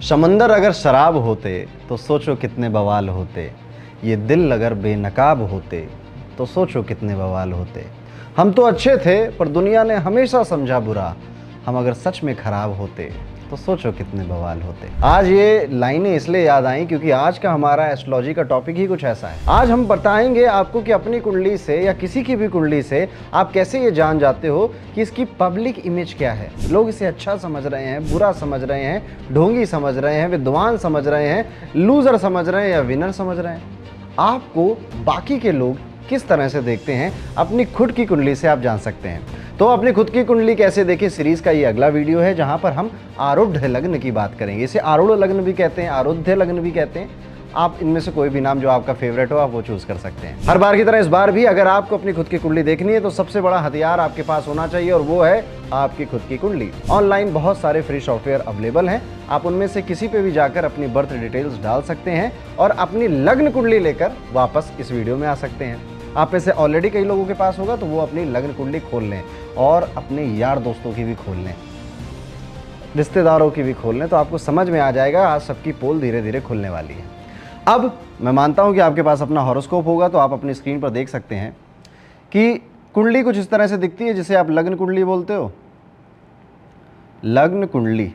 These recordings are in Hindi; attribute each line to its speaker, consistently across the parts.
Speaker 1: समंदर अगर शराब होते तो सोचो कितने बवाल होते। ये दिल अगर बेनकाब होते तो सोचो कितने बवाल होते। हम तो अच्छे थे पर दुनिया ने हमेशा समझा बुरा। हम अगर सच में खराब होते तो सोचो कितने बवाल होते। आज ये लाइनें इसलिए याद आई क्योंकि आज का हमारा एस्ट्रोलॉजी का टॉपिक ही कुछ ऐसा है। आज हम बताएंगे आपको कि अपनी कुंडली से या किसी की भी कुंडली से आप कैसे ये जान जाते हो कि इसकी पब्लिक इमेज क्या है। लोग इसे अच्छा समझ रहे हैं, बुरा समझ रहे हैं, ढोंगी समझ रहे हैं, विद्वान समझ रहे हैं, लूजर समझ रहे हैं या विनर समझ रहे हैं। आपको बाकी के लोग किस तरह से देखते हैं अपनी खुद की कुंडली से आप जान सकते हैं। तो अपनी खुद की कुंडली कैसे देखें सीरीज का ये अगला वीडियो है, जहां पर हम आरूढ़ लग्न की बात करेंगे। इसे आरूढ़ लग्न भी कहते हैं, आरुध्य लग्न भी कहते हैं। आप इनमें से कोई भी नाम जो आपका फेवरेट हो आप वो चूज कर सकते हैं। हर बार की तरह इस बार भी अगर आपको अपनी खुद की कुंडली देखनी है तो सबसे बड़ा हथियार आपके पास होना चाहिए और वो है आपकी खुद की कुंडली। ऑनलाइन बहुत सारे फ्री सॉफ्टवेयर अवेलेबल हैं, आप उनमें से किसी पे भी जाकर अपनी बर्थ डिटेल्स डाल सकते हैं और अपनी लग्न कुंडली लेकर वापस इस वीडियो में आ सकते हैं। आप में से ऑलरेडी कई लोगों के पास होगा तो वो अपनी लग्न कुंडली खोल लें और अपने यार दोस्तों की भी खोल लें, रिश्तेदारों की भी खोल लें, तो आपको समझ में आ जाएगा आज सबकी पोल धीरे धीरे खुलने वाली है। अब मैं मानता हूं कि आपके पास अपना हॉरोस्कोप होगा तो आप अपनी स्क्रीन पर देख सकते हैं कि कुंडली कुछ इस तरह से दिखती है जिसे आप लग्न कुंडली बोलते हो। लग्न कुंडली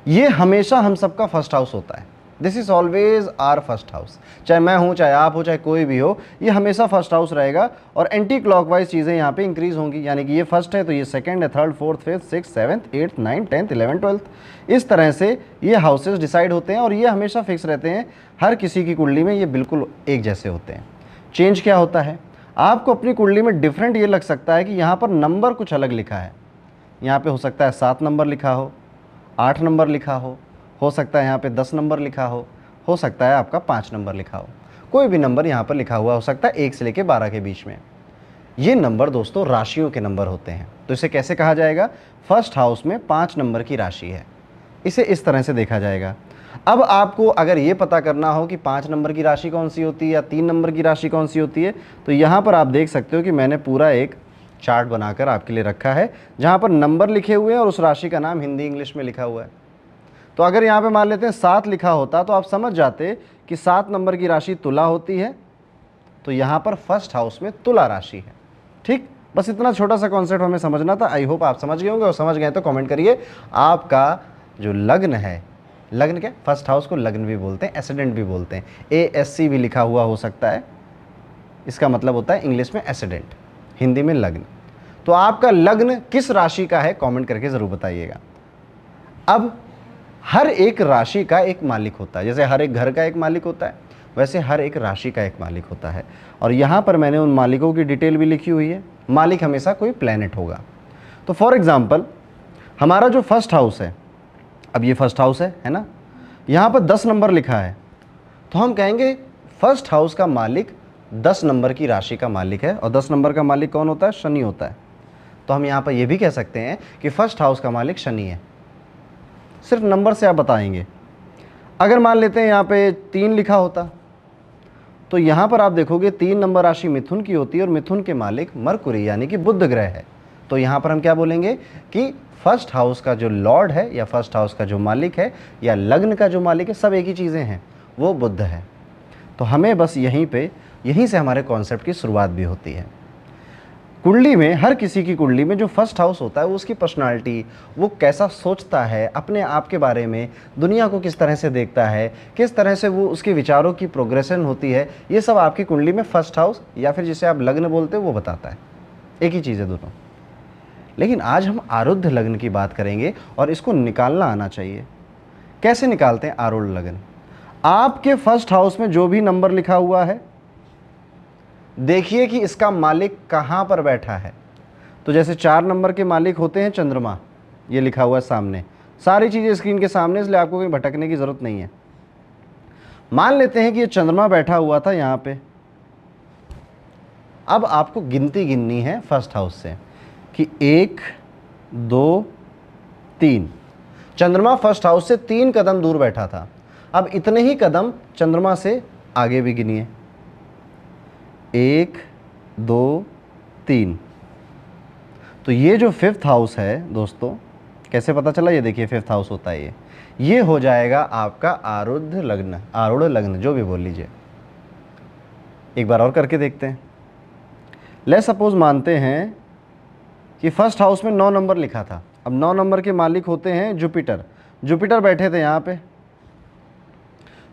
Speaker 1: ये हमेशा हम सबका फर्स्ट हाउस होता है। This is always our first house. चाहे मैं हूं, चाहे आप हो, चाहे कोई भी हो, ये हमेशा फर्स्ट हाउस रहेगा और एंटी क्लॉकवाइज चीज़ें यहाँ पे इंक्रीज होंगी। यानी कि ये फर्स्ट है तो ये सेकंड है, third, fourth, fifth, six, seventh, eighth, ninth, 10th, 11th, 12th, इस तरह से ये हाउसेज डिसाइड होते हैं और ये हमेशा फिक्स रहते हैं। हर किसी की कुंडली में ये बिल्कुल एक जैसे होते हैं। चेंज क्या होता है, आपको अपनी कुंडली में डिफरेंट ये लग सकता है कि यहाँ पर नंबर कुछ अलग लिखा है। यहाँ पे हो सकता है 7 नंबर लिखा हो, 8 नंबर लिखा हो सकता है यहाँ पे 10 नंबर लिखा हो सकता है आपका 5 नंबर लिखा हो, कोई भी नंबर यहाँ पर लिखा हुआ हो सकता है 1 से लेकर 12 के बीच में। ये नंबर दोस्तों राशियों के नंबर होते हैं। तो इसे कैसे कहा जाएगा, फर्स्ट हाउस में 5 नंबर की राशि है, इसे इस तरह से देखा जाएगा। अब आपको अगर ये पता करना हो कि 5 नंबर की राशि कौन सी होती है या 3 नंबर की राशि कौन सी होती है, तो यहाँ पर आप देख सकते हो कि मैंने पूरा एक चार्ट बनाकर आपके लिए रखा है जहाँ पर नंबर लिखे हुए हैं और उस राशि का नाम हिंदी इंग्लिश में लिखा हुआ है। तो अगर यहाँ पे मान लेते हैं 7 लिखा होता तो आप समझ जाते कि 7 नंबर की राशि तुला होती है, तो यहाँ पर फर्स्ट हाउस में तुला राशि है। ठीक, बस इतना छोटा सा कॉन्सेप्ट हमें समझना था। आई होप आप समझ गए होंगे और समझ गए तो कमेंट करिए आपका जो लग्न है, लग्न क्या, फर्स्ट हाउस को लग्न भी बोलते हैं, एसेडेंट भी बोलते हैं, ASC भी लिखा हुआ हो सकता है, इसका मतलब होता है इंग्लिश में एसेडेंट, हिंदी में लग्न। तो आपका लग्न किस राशि का है कमेंट करके ज़रूर बताइएगा। अब हर एक राशि का एक मालिक होता है, जैसे हर एक घर का एक मालिक होता है वैसे हर एक राशि का एक मालिक होता है और यहाँ पर मैंने उन मालिकों की डिटेल भी लिखी हुई है। मालिक हमेशा कोई प्लैनेट होगा। तो फॉर एग्जांपल हमारा जो फर्स्ट हाउस है, अब ये फर्स्ट हाउस है ना, यहाँ पर 10 नंबर लिखा है, तो हम कहेंगे फर्स्ट हाउस का मालिक 10 नंबर की राशि का मालिक है। और 10 नंबर का मालिक कौन होता है, शनि होता है। तो हम यहाँ पर यह भी कह सकते हैं कि फर्स्ट हाउस का मालिक शनि है। सिर्फ नंबर से आप बताएंगे। अगर मान लेते हैं यहाँ पे 3 लिखा होता तो यहाँ पर आप देखोगे 3 नंबर राशि मिथुन की होती है और मिथुन के मालिक मरकुरी यानी कि बुध ग्रह है। तो यहाँ पर हम क्या बोलेंगे कि फर्स्ट हाउस का जो लॉर्ड है या फर्स्ट हाउस का जो मालिक है या लग्न का जो मालिक है, सब एक ही चीज़ें हैं, वो बुध है। तो हमें बस यहीं से हमारे कॉन्सेप्ट की शुरुआत भी होती है। कुंडली में, हर किसी की कुंडली में जो फर्स्ट हाउस होता है वो उसकी पर्सनालिटी, वो कैसा सोचता है अपने आप के बारे में, दुनिया को किस तरह से देखता है, किस तरह से वो उसके विचारों की प्रोग्रेशन होती है, ये सब आपकी कुंडली में फर्स्ट हाउस या फिर जिसे आप लग्न बोलते हो वो बताता है। एक ही चीज़ है दोनों। लेकिन आज हम आरूढ़ लग्न की बात करेंगे और इसको निकालना आना चाहिए। कैसे निकालते हैं आरूढ़ लग्न, आपके फर्स्ट हाउस में जो भी नंबर लिखा हुआ है देखिए कि इसका मालिक कहाँ पर बैठा है। तो जैसे 4 नंबर के मालिक होते हैं चंद्रमा, ये लिखा हुआ है सामने, सारी चीज़ें स्क्रीन के सामने, इसलिए आपको कहीं भटकने की ज़रूरत नहीं है। मान लेते हैं कि ये चंद्रमा बैठा हुआ था यहाँ पे। अब आपको गिनती गिननी है फर्स्ट हाउस से कि 1 2 3। चंद्रमा फर्स्ट हाउस से 3 कदम दूर बैठा था। अब इतने ही कदम चंद्रमा से आगे भी गिनिए, 1 2 3। तो ये जो 5th हाउस है दोस्तों, कैसे पता चला? ये देखिए 5th हाउस होता है ये हो जाएगा आपका आरूढ़ लग्न, आरूढ़ लग्न जो भी बोल लीजिए। एक बार और करके देखते हैं। लेट्स सपोज मानते हैं कि फर्स्ट हाउस में 9 नंबर लिखा था। अब 9 नंबर के मालिक होते हैं जुपिटर, जुपिटर बैठे थे यहाँ पे,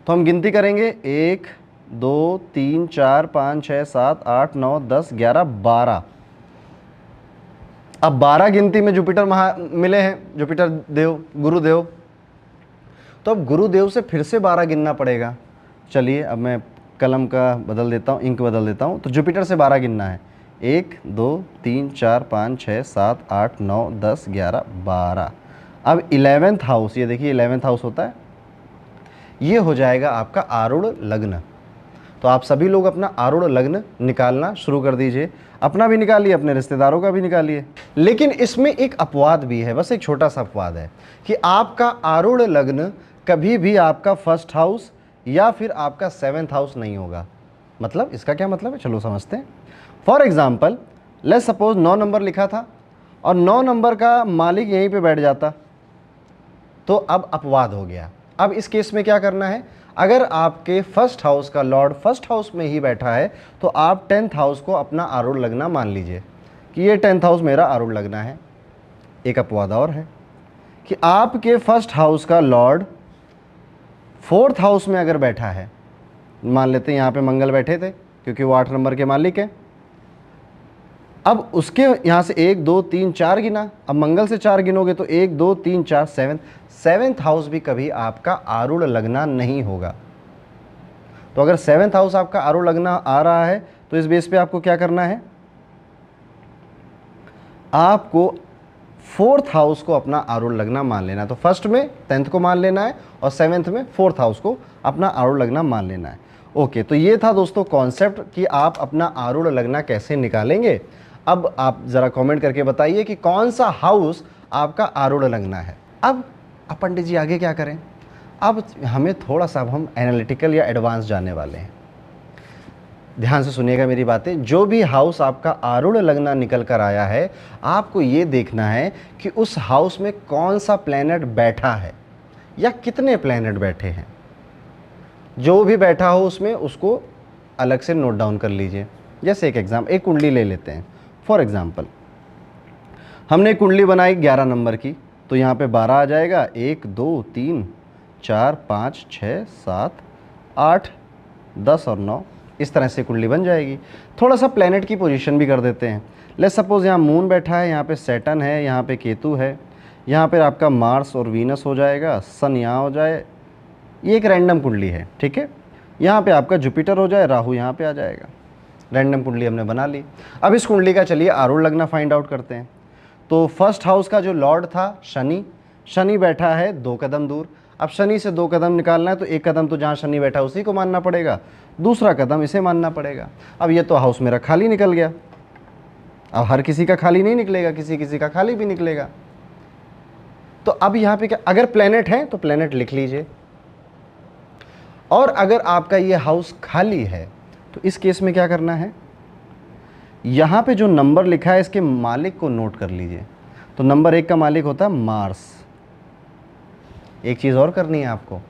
Speaker 1: तो हम गिनती करेंगे 1 2 3 4 5 6 7 8 9 10 11 12। अब 12 गिनती में जुपिटर मिले हैं, जुपिटर देव, गुरुदेव, तो अब गुरुदेव से फिर से 12 गिनना पड़ेगा। चलिए अब मैं कलम का बदल देता हूँ, इंक बदल देता हूँ। तो जुपिटर से 12 गिनना है, 1 2 3 4 5 6 7 8 9 10 11 12। अब 11th हाउस, ये देखिए 11th हाउस होता है, ये हो जाएगा आपका आरूढ़ लग्न। तो आप सभी लोग अपना आरूढ़ लग्न निकालना शुरू कर दीजिए, अपना भी निकालिए, अपने रिश्तेदारों का भी निकालिए। लेकिन इसमें एक अपवाद भी है, बस एक छोटा सा अपवाद है कि आपका आरूढ़ लग्न कभी भी आपका फर्स्ट हाउस या फिर आपका 7th हाउस नहीं होगा। मतलब इसका क्या मतलब है, चलो समझते हैं। For example let's suppose 9 number लिखा था और 9 नंबर का मालिक यहीं पे बैठ जाता, तो अब अपवाद हो गया। अब इस केस में क्या करना है, अगर आपके फर्स्ट हाउस का लॉर्ड फर्स्ट हाउस में ही बैठा है तो आप 10th हाउस को अपना आरूढ़ लगना मान लीजिए कि ये 10th हाउस मेरा आरूढ़ लगना है। एक अपवाद और है कि आपके फर्स्ट हाउस का लॉर्ड 4th हाउस में अगर बैठा है, मान लेते हैं यहाँ पे मंगल बैठे थे क्योंकि वो 8 नंबर के मालिक हैं। अब उसके यहाँ से 1 2 3 4 गिना, अब मंगल से 4 गिनोगे तो 1 2 3 4 7th हाउस भी कभी आपका आरूढ़ लगना नहीं होगा। तो अगर 7th हाउस आपका आरूढ़ लगना आ रहा है तो इस बेस पे आपको क्या करना है, आपको 4th हाउस को अपना आरूढ़ लगना मान लेना है। तो फर्स्ट में 10th को मान लेना है और 7th में 4th हाउस को अपना आरूढ़ लगना मान लेना है। ओके, तो ये था दोस्तों कॉन्सेप्ट कि आप अपना आरूढ़ लगना कैसे निकालेंगे। अब आप ज़रा कमेंट करके बताइए कि कौन सा हाउस आपका आरूढ़ लगना है। अब पंडित जी आगे क्या करें? अब हमें थोड़ा सा, अब हम एनालिटिकल या एडवांस जाने वाले हैं। ध्यान से सुनिएगा मेरी बातें। जो भी हाउस आपका आरूढ़ लगना निकल कर आया है, आपको ये देखना है कि उस हाउस में कौन सा प्लैनेट बैठा है या कितने प्लैनेट बैठे हैं। जो भी बैठा हो उसमें उसको अलग से नोट डाउन कर लीजिए। जैसे एक कुंडली ले लेते हैं। फॉर एग्जाम्पल हमने कुंडली बनाई 11 नंबर की, तो यहाँ पे 12 आ जाएगा, 1 2 3 4 5 6 7 8 10 और 9, इस तरह से कुंडली बन जाएगी। थोड़ा सा प्लैनेट की पोजीशन भी कर देते हैं। लेट्स सपोज यहाँ मून बैठा है, यहाँ पे सैटर्न है, यहाँ पे केतु है, यहाँ पे आपका मार्स और वीनस हो जाएगा, सन यहाँ हो जाए। ये एक रैंडम कुंडली है, ठीक है। यहाँ पे आपका जुपिटर हो जाए, राहु यहाँ पे आ जाएगा। रैंडम कुंडली हमने बना ली। अब इस कुंडली का चलिए आरूढ़ लगना फाइंड आउट करते हैं। तो फर्स्ट हाउस का जो लॉर्ड था शनि, शनि बैठा है 2 कदम दूर। अब शनि से 2 कदम निकालना है तो एक कदम तो जहाँ शनि बैठा उसी को मानना पड़ेगा, दूसरा कदम इसे मानना पड़ेगा। अब ये तो हाउस मेरा खाली निकल गया। अब हर किसी का खाली नहीं निकलेगा, किसी किसी का खाली भी निकलेगा। तो अब यहाँ पे क्या, अगर प्लैनेट है तो प्लैनेट लिख लीजिए, और अगर आपका ये हाउस खाली है तो इस केस में क्या करना है, यहाँ पे जो नंबर लिखा है इसके मालिक को नोट कर लीजिए। तो नंबर 1 का मालिक होता है मार्स। एक चीज़ और करनी है आपको,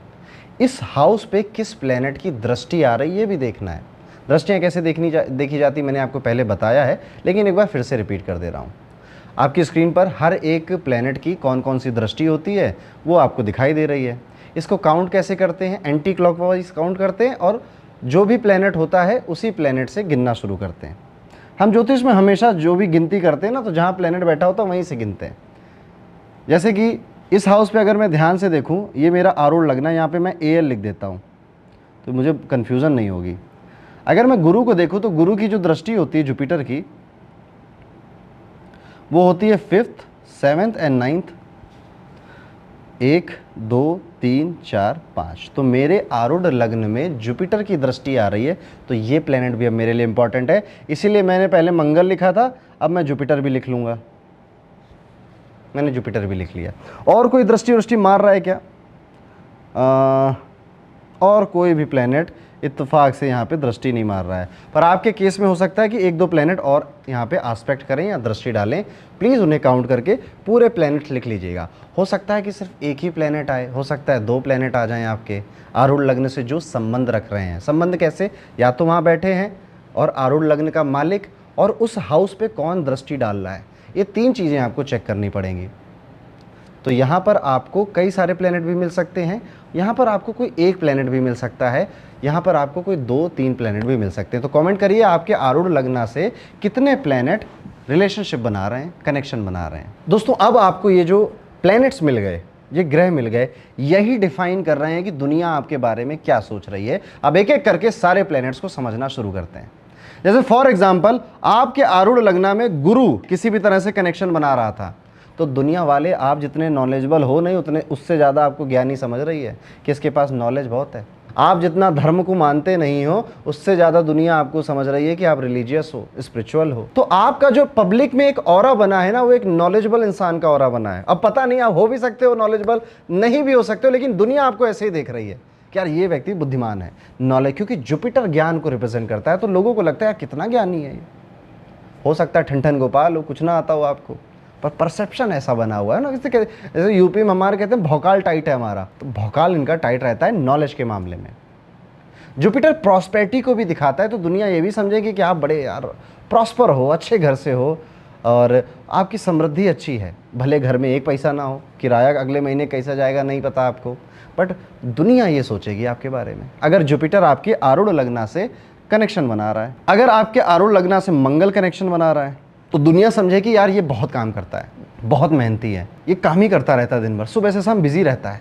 Speaker 1: इस हाउस पे किस प्लैनेट की दृष्टि आ रही है ये भी देखना है। दृष्टियाँ कैसे देखी जाती मैंने आपको पहले बताया है, लेकिन एक बार फिर से रिपीट कर दे रहा हूँ। आपकी स्क्रीन पर हर एक प्लैनेट की कौन कौन सी दृष्टि होती है वो आपको दिखाई दे रही है। इसको काउंट कैसे करते हैं, एंटी क्लॉकवाइज काउंट करते हैं, और जो भी प्लैनेट होता है उसी प्लैनेट से गिनना शुरू करते हैं। हम ज्योतिष में हमेशा जो भी गिनती करते हैं ना, तो जहाँ प्लैनेट बैठा होता है वहीं से गिनते हैं। जैसे कि इस हाउस पे अगर मैं ध्यान से देखूँ, ये मेरा आरूढ़ लगना, यहाँ पे मैं AL लिख देता हूँ तो मुझे कन्फ्यूज़न नहीं होगी। अगर मैं गुरु को देखूँ तो गुरु की जो दृष्टि होती है जुपिटर की, वो होती है 5th 7th एंड 9th, 1 2 3 4 5। तो मेरे आरूढ़ लग्न में जुपिटर की दृष्टि आ रही है, तो ये प्लेनेट भी अब मेरे लिए इंपॉर्टेंट है। इसीलिए मैंने पहले मंगल लिखा था, अब मैं जुपिटर भी लिख लूँगा। मैंने जुपिटर भी लिख लिया। और कोई दृष्टि मार रहा है क्या? और कोई भी प्लेनेट इत्तेफाक से यहाँ पे दृष्टि नहीं मार रहा है। पर आपके केस में हो सकता है कि एक दो प्लैनेट और यहाँ पे आस्पेक्ट करें या दृष्टि डालें। प्लीज़ उन्हें काउंट करके पूरे प्लैनेट लिख लीजिएगा। हो सकता है कि सिर्फ एक ही प्लैनेट आए, हो सकता है 2 प्लैनेट आ जाएं आपके आरूढ़ लग्न से जो संबंध रख रहे हैं। संबंध कैसे? या तो वहाँ बैठे हैं और आरूढ़ लग्न का मालिक और उस हाउस पे कौन दृष्टि डाल रहा है, ये 3 चीज़ें आपको चेक करनी पड़ेंगी। तो यहाँ पर आपको कई सारे प्लैनेट भी मिल सकते हैं, यहाँ पर आपको कोई एक प्लैनेट भी मिल सकता है, यहाँ पर आपको कोई 2-3 प्लैनेट भी मिल सकते हैं। तो कमेंट करिए आपके आरूढ़ लग्न से कितने प्लैनेट रिलेशनशिप बना रहे हैं, कनेक्शन बना रहे हैं। दोस्तों अब आपको ये जो प्लैनेट्स मिल गए, ये ग्रह मिल गए, यही डिफाइन कर रहे हैं कि दुनिया आपके बारे में क्या सोच रही है। अब एक एक करके सारे प्लैनेट्स को समझना शुरू करते हैं। जैसे फॉर एग्जाम्पल आपके आरूढ़ लग्न में गुरु किसी भी तरह से कनेक्शन बना रहा था, तो दुनिया वाले आप जितने नॉलेजेबल हो नहीं उतने उससे ज़्यादा आपको ज्ञानी समझ रही है कि इसके पास नॉलेज बहुत है। आप जितना धर्म को मानते नहीं हो उससे ज़्यादा दुनिया आपको समझ रही है कि आप रिलीजियस हो, स्पिरिचुअल हो। तो आपका जो पब्लिक में एक ऑरा बना है ना, वो एक नॉलेजेबल इंसान का ऑरा बना है। अब पता नहीं आप हो भी सकते हो नॉलेजेबल, नहीं भी हो सकते हो, लेकिन दुनिया आपको ऐसे ही देख रही है कि यार ये व्यक्ति बुद्धिमान है, नॉलेज, क्योंकि जुपिटर ज्ञान को रिप्रेजेंट करता है। तो लोगों को लगता है यार कितना ज्ञानी है ये। हो सकता है ठन ठन गोपाल हो, कुछ ना आता हो आपको, पर परसेप्शन ऐसा बना हुआ है ना। जैसे यूपी में हमारे कहते हैं भौकाल टाइट है हमारा, तो भौकाल इनका टाइट रहता है नॉलेज के मामले में। जुपिटर प्रॉस्पेरिटी को भी दिखाता है, तो दुनिया ये भी समझेगी कि आप बड़े यार प्रॉस्पर हो, अच्छे घर से हो और आपकी समृद्धि अच्छी है। भले घर में 1 पैसा ना हो, किराया अगले महीने कैसा जाएगा नहीं पता आपको, बट दुनिया ये सोचेगी आपके बारे में। अगर जुपिटर आपके आरूढ़ लग्न से कनेक्शन बना रहा है, अगर आपके आरूढ़ लग्न से मंगल कनेक्शन बना रहा है, तो दुनिया समझे कि यार ये बहुत काम करता है, बहुत मेहनती है, ये काम ही करता रहता है दिन भर, सुबह से शाम बिजी रहता है।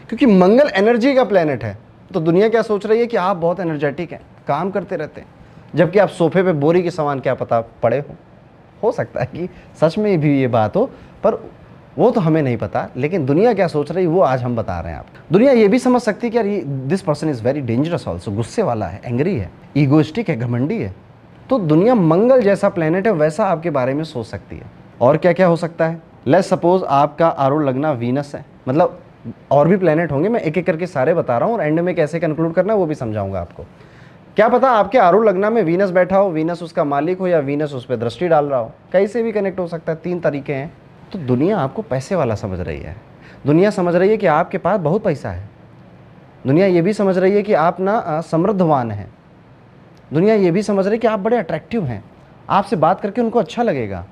Speaker 1: क्योंकि मंगल एनर्जी का प्लेनेट है, तो दुनिया क्या सोच रही है कि आप बहुत एनर्जेटिक हैं, काम करते रहते हैं, जबकि आप सोफे पे बोरी के सामान क्या पता पड़े हो सकता है कि सच में भी ये बात हो, पर वो तो हमें नहीं पता। लेकिन दुनिया क्या सोच रही है वो आज हम बता रहे हैं आपको। दुनिया ये भी समझ सकती है कि यार ये this person is very dangerous also, गुस्से वाला है, एंग्री है, ईगोइस्टिक है, घमंडी है। तो दुनिया मंगल जैसा प्लेनेट है वैसा आपके बारे में सोच सकती है। और क्या क्या हो सकता है? लेट्स सपोज आपका आरूढ़ लग्न वीनस है, मतलब और भी प्लेनेट होंगे, मैं एक एक करके सारे बता रहा हूँ और एंड में कैसे कंक्लूड करना है वो भी समझाऊंगा आपको। क्या पता आपके आरूढ़ लग्न में वीनस बैठा हो, वीनस उसका मालिक हो, या वीनस उस पर दृष्टि डाल रहा हो, कैसे भी कनेक्ट हो सकता है, 3 तरीके हैं। तो दुनिया आपको पैसे वाला समझ रही है, दुनिया समझ रही है कि आपके पास बहुत पैसा है, दुनिया ये भी समझ रही है कि आप ना समृद्धवान हैं, दुनिया ये भी समझ रही है कि आप बड़े अट्रैक्टिव हैं, आपसे बात करके उनको अच्छा लगेगा।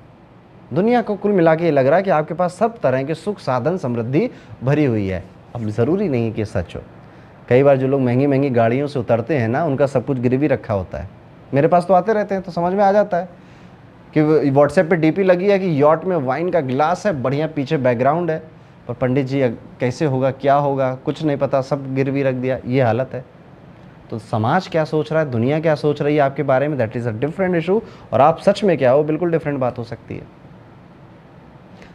Speaker 1: दुनिया को कुल मिला के ये लग रहा है कि आपके पास सब तरह के सुख साधन समृद्धि भरी हुई है। अब ज़रूरी नहीं है कि सच हो। कई बार जो लोग महंगी महंगी गाड़ियों से उतरते हैं ना, उनका सब कुछ गिरवी रखा होता है। मेरे पास तो आते रहते हैं तो समझ में आ जाता है कि व्हाट्सएप पे डीपी लगी है कि यॉट में वाइन का ग्लास है, बढ़िया पीछे बैकग्राउंड है, और पंडित जी कैसे होगा क्या होगा कुछ नहीं पता, सब गिरवी रख दिया, ये हालत है। तो समाज क्या सोच रहा है, दुनिया क्या सोच रही है आपके बारे में, that is a different issue. और आप सच में क्या हो, बिल्कुल डिफरेंट बात हो सकती है।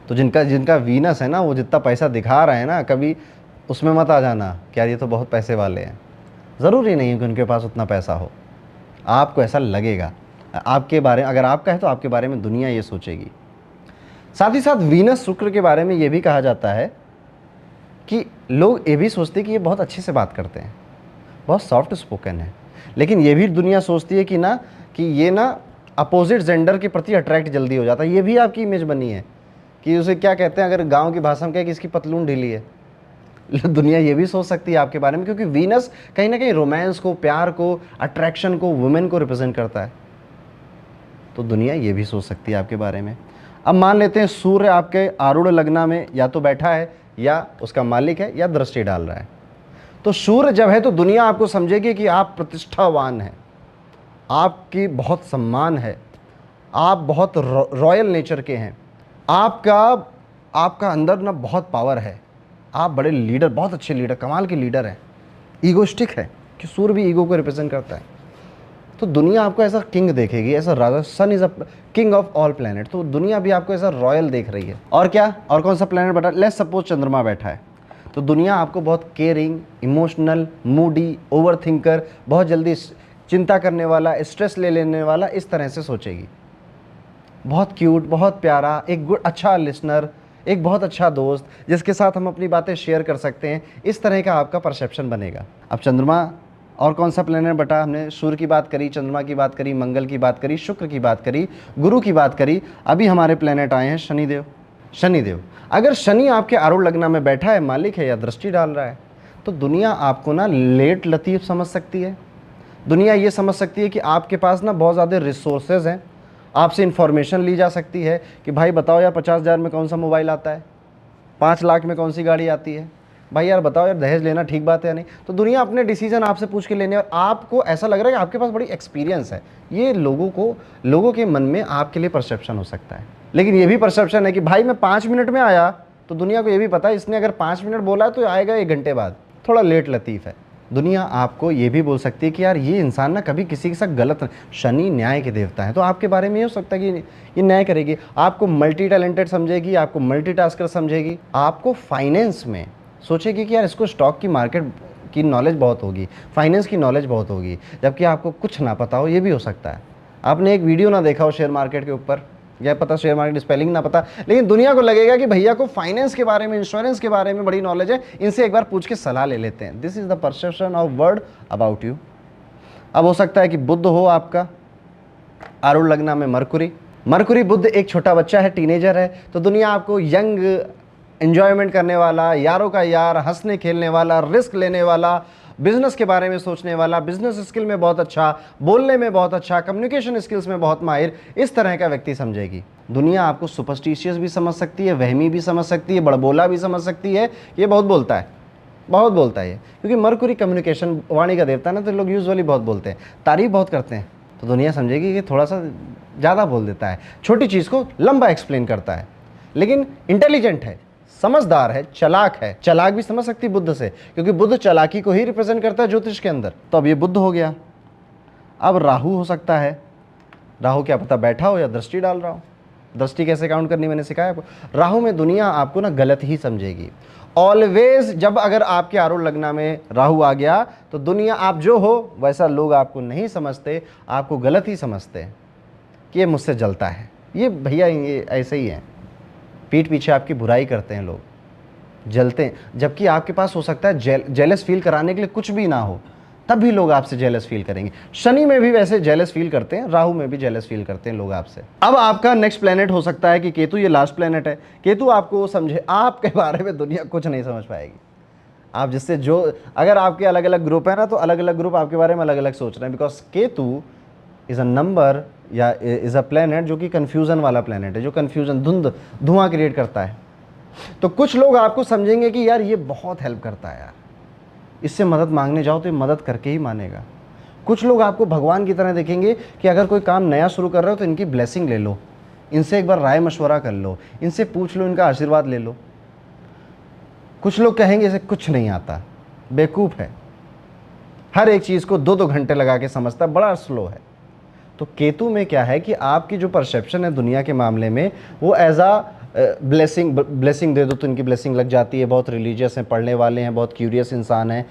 Speaker 1: तो जिनका वीनस है ना, वो जितना पैसा दिखा रहे हैं ना, कभी उसमें मत आ जाना क्या ये तो बहुत पैसे वाले हैं। ज़रूरी नहीं है कि उनके पास उतना पैसा हो, आपको ऐसा लगेगा। आपके बारे में अगर आपका है तो आपके बारे में दुनिया ये सोचेगी। साथ ही साथ वीनस शुक्र के बारे में ये भी कहा जाता है कि लोग ये भी सोचते हैं कि ये बहुत अच्छे से बात करते हैं, बहुत सॉफ्ट स्पोकन है। लेकिन ये भी दुनिया सोचती है कि ये ना अपोजिट जेंडर के प्रति अट्रैक्ट जल्दी हो जाता है। ये भी आपकी इमेज बनी है कि उसे क्या कहते हैं, अगर गांव की भाषा में कहे कि इसकी पतलून ढीली है। दुनिया ये भी सोच सकती है आपके बारे में, क्योंकि वीनस कहीं ना कहीं रोमांस को, प्यार को, अट्रैक्शन को, वुमेन को रिप्रेजेंट करता है। तो दुनिया ये भी सोच सकती है आपके बारे में। अब मान लेते हैं सूर्य आपके आरूढ़ लग्न में या तो बैठा है, या उसका मालिक है, या दृष्टि डाल रहा है। तो सूर्य जब है तो दुनिया आपको समझेगी कि आप प्रतिष्ठावान हैं, आपकी बहुत सम्मान है, आप बहुत रॉयल नेचर के हैं, आपका अंदर ना बहुत पावर है, आप बड़े लीडर, बहुत अच्छे लीडर, कमाल के लीडर हैं। ईगोस्टिक है कि सूर्य भी ईगो को रिप्रेजेंट करता है। तो दुनिया आपको ऐसा किंग देखेगी, ऐसा राजा। Sun is a king of all planet, तो दुनिया भी आपको ऐसा रॉयल देख रही है। और क्या, और कौन सा प्लैनेट बैठा? लेट्स सपोज चंद्रमा बैठा है, तो दुनिया आपको बहुत caring, emotional, Moody, over thinker, बहुत जल्दी चिंता करने वाला, स्ट्रेस ले लेने वाला, इस तरह से सोचेगी। बहुत क्यूट, बहुत प्यारा, एक गुड अच्छा लिसनर, एक बहुत अच्छा दोस्त जिसके साथ हम अपनी बातें शेयर कर सकते हैं, इस तरह का आपका परसेप्शन बनेगा। अब चंद्रमा और कौन सा प्लेनेट बटा, हमने सूर्य की बात करी, चंद्रमा की बात करी, मंगल की बात करी, शुक्र की बात करी, गुरु की बात करी। अभी हमारे प्लेनेट आए हैं शनिदेव। शनिदेव, अगर शनि आपके आरूढ़ लग्न में बैठा है, मालिक है या दृष्टि डाल रहा है, तो दुनिया आपको ना लेट लतीफ़ समझ सकती है। दुनिया ये समझ सकती है कि आपके पास ना बहुत ज़्यादा रिसोर्सेज हैं, आपसे इन्फॉर्मेशन ली जा सकती है कि भाई बताओ यार 50,000 में कौन सा मोबाइल आता है, 5 लाख में कौन सी गाड़ी आती है, भाई यार बताओ यार दहेज लेना ठीक बात है या नहीं। तो दुनिया अपने डिसीजन आपसे पूछ के लेने, और आपको ऐसा लग रहा है कि आपके पास बड़ी एक्सपीरियंस है। ये लोगों के मन में आपके लिए परसेप्शन हो सकता है, लेकिन ये भी परसेप्शन है कि भाई मैं 5 मिनट में आया, तो दुनिया को ये भी पता है इसने अगर 5 मिनट बोला है तो आएगा 1 घंटे बाद, थोड़ा लेट लतीफ़ है। दुनिया आपको ये भी बोल सकती है कि यार ये इंसान ना कभी किसी के साथ गलत, शनि न्याय के देवता है, तो आपके बारे में ये हो सकता है कि ये न्याय करेगी, आपको मल्टी टैलेंटेड समझेगी, आपको मल्टीटास्कर समझेगी, आपको फाइनेंस में सोचेगी कि यार इसको स्टॉक की मार्केट की नॉलेज बहुत होगी, फाइनेंस की नॉलेज बहुत होगी, जबकि आपको कुछ ना पता हो, ये भी हो सकता है। आपने एक वीडियो ना देखा हो शेयर मार्केट के ऊपर, या पता शेयर मार्केट स्पेलिंग ना पता, लेकिन दुनिया को लगेगा कि भैया को फाइनेंस के बारे में, इंश्योरेंस के बारे में बड़ी नॉलेज है, इनसे एक बार पूछ के सलाह ले लेते हैं। This is the perception of word about you. अब हो सकता है कि बुध हो आपका आरूढ़ लग्न में मरकुरी बुध एक छोटा बच्चा है, टीनेजर है, तो दुनिया आपको यंग, एंजॉयमेंट करने वाला, यारों का यार, हंसने खेलने वाला, रिस्क लेने वाला, बिजनेस के बारे में सोचने वाला, बिजनेस स्किल में बहुत अच्छा, बोलने में बहुत अच्छा, कम्युनिकेशन स्किल्स में बहुत माहिर, इस तरह का व्यक्ति समझेगी। दुनिया आपको सुपरस्टिशियस भी समझ सकती है, वहमी भी समझ सकती है, बड़बोला भी समझ सकती है, ये बहुत बोलता है, बहुत बोलता है ये, क्योंकि मरकुरी कम्युनिकेशन, वाणी का देवता है ना, तो लोग यूजुअली बहुत बोलते हैं, तारीफ बहुत करते हैं, तो दुनिया समझेगी कि थोड़ा सा ज़्यादा बोल देता है, छोटी चीज़ को लंबा एक्सप्लेन करता है, लेकिन इंटेलिजेंट है, समझदार है, चालाक है। चालाक भी समझ सकती है बुद्ध से, क्योंकि बुद्ध चालाकी को ही रिप्रेजेंट करता है ज्योतिष के अंदर। तो अब ये बुद्ध हो गया। अब राहु हो सकता है, राहु क्या पता बैठा हो या दृष्टि डाल रहा हो। दृष्टि कैसे काउंट करनी मैंने सिखाया आपको। राहु में दुनिया आपको ना गलत ही समझेगी ऑलवेज। जब अगर आपके आरूढ़ लग्न में राहु आ गया तो दुनिया आप जो हो वैसा लोग आपको नहीं समझते, आपको गलत ही समझते हैं कि ये मुझसे जलता है, ये भैया ये ऐसे ही है, पीठ पीछे आपकी बुराई करते हैं लोग, जलते हैं। जबकि आपके पास हो सकता है जेलस फील कराने के लिए कुछ भी ना हो, तब भी लोग आपसे जेलस फील करेंगे। शनि में भी वैसे जेलस फील करते हैं, राहु में भी जेलस फील करते हैं लोग आपसे। अब आपका नेक्स्ट प्लेनेट हो सकता है कि केतु, ये लास्ट प्लेनेट है। केतु आपको समझे, आपके बारे में दुनिया कुछ नहीं समझ पाएगी। आप जिससे जो, अगर आपके अलग अलग ग्रुप है ना, तो अलग अलग ग्रुप आपके बारे में अलग अलग सोच रहे हैं, because Ketu is a number या इज़ अ प्लेनेट जो कि कन्फ्यूज़न वाला प्लेनेट है, जो कन्फ्यूज़न, धुआं क्रिएट करता है। तो कुछ लोग आपको समझेंगे कि यार ये बहुत हेल्प करता है यार, इससे मदद मांगने जाओ तो ये मदद करके ही मानेगा। कुछ लोग आपको भगवान की तरह देखेंगे कि अगर कोई काम नया शुरू कर रहे हो तो इनकी ब्लेसिंग ले लो, इनसे एक बार राय मशवरा कर लो, इनसे पूछ लो, इनका आशीर्वाद ले लो। कुछ लोग कहेंगे इसे कुछ नहीं आता, बेवकूफ़ है, हर एक चीज़ को 2-2 घंटे लगा के समझता, बड़ा स्लो है। तो केतु में क्या है कि आपकी जो परसेप्शन है दुनिया के मामले में, वो एज आ ब्लेसिंग दे दो तो इनकी ब्लेसिंग लग जाती है, बहुत रिलीजियस हैं, पढ़ने वाले हैं, बहुत क्यूरियस इंसान हैं,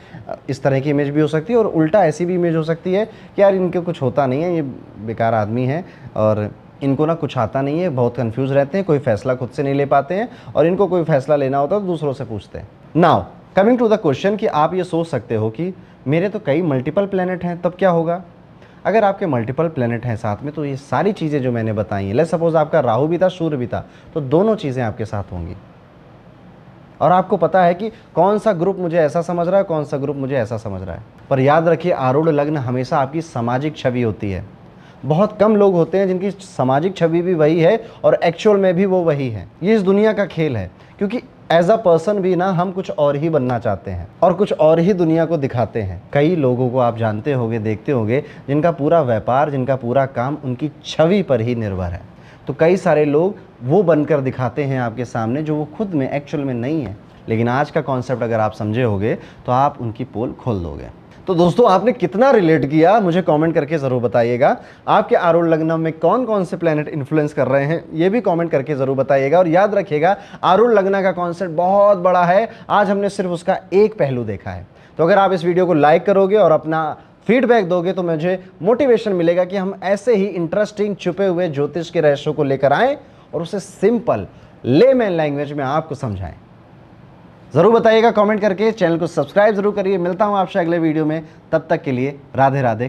Speaker 1: इस तरह की इमेज भी हो सकती है। और उल्टा ऐसी भी इमेज हो सकती है कि यार इनके कुछ होता नहीं है, ये बेकार आदमी है और इनको ना कुछ आता नहीं है, बहुत कंफ्यूज रहते हैं, कोई फैसला खुद से नहीं ले पाते हैं, और इनको कोई फैसला लेना होता है तो दूसरों से पूछते हैं। Now coming to the question कि आप ये सोच सकते हो कि मेरे तो कई मल्टीपल प्लैनेट हैं, तब क्या होगा? अगर आपके मल्टीपल प्लैनेट हैं साथ में, तो ये सारी चीज़ें जो मैंने बताई हैं, लेट्स सपोज आपका राहु भी था, सूर्य भी था, तो दोनों चीज़ें आपके साथ होंगी। और आपको पता है कि कौन सा ग्रुप मुझे ऐसा समझ रहा है, कौन सा ग्रुप मुझे ऐसा समझ रहा है। पर याद रखिए, आरूढ़ लग्न हमेशा आपकी सामाजिक छवि होती है। बहुत कम लोग होते हैं जिनकी सामाजिक छवि भी वही है और एक्चुअल में भी वो वही है। ये इस दुनिया का खेल है, क्योंकि एज अ पर्सन भी ना हम कुछ और ही बनना चाहते हैं और कुछ और ही दुनिया को दिखाते हैं। कई लोगों को आप जानते होंगे, देखते होंगे, जिनका पूरा व्यापार, जिनका पूरा काम उनकी छवि पर ही निर्भर है। तो कई सारे लोग वो बनकर दिखाते हैं आपके सामने जो वो खुद में एक्चुअल में नहीं है। लेकिन आज का कॉन्सेप्ट अगर आप समझे होगे तो आप उनकी पोल खोल दोगे। तो दोस्तों, आपने कितना रिलेट किया मुझे कमेंट करके ज़रूर बताइएगा। आपके आरूढ़ लग्न में कौन कौन से प्लैनेट इन्फ्लुएंस कर रहे हैं, ये भी कमेंट करके ज़रूर बताइएगा। और याद रखिएगा, आरूढ़ लग्न का कॉन्सेप्ट बहुत बड़ा है, आज हमने सिर्फ उसका एक पहलू देखा है। तो अगर आप इस वीडियो को लाइक करोगे और अपना फीडबैक दोगे तो मुझे मोटिवेशन मिलेगा कि हम ऐसे ही इंटरेस्टिंग छुपे हुए ज्योतिष के रहस्यों को लेकर आएँ और उसे सिंपल लेमैन लैंग्वेज में आपको समझाएं। ज़रूर बताइएगा कमेंट करके, चैनल को सब्सक्राइब जरूर करिए। मिलता हूँ आपसे अगले वीडियो में, तब तक के लिए राधे राधे।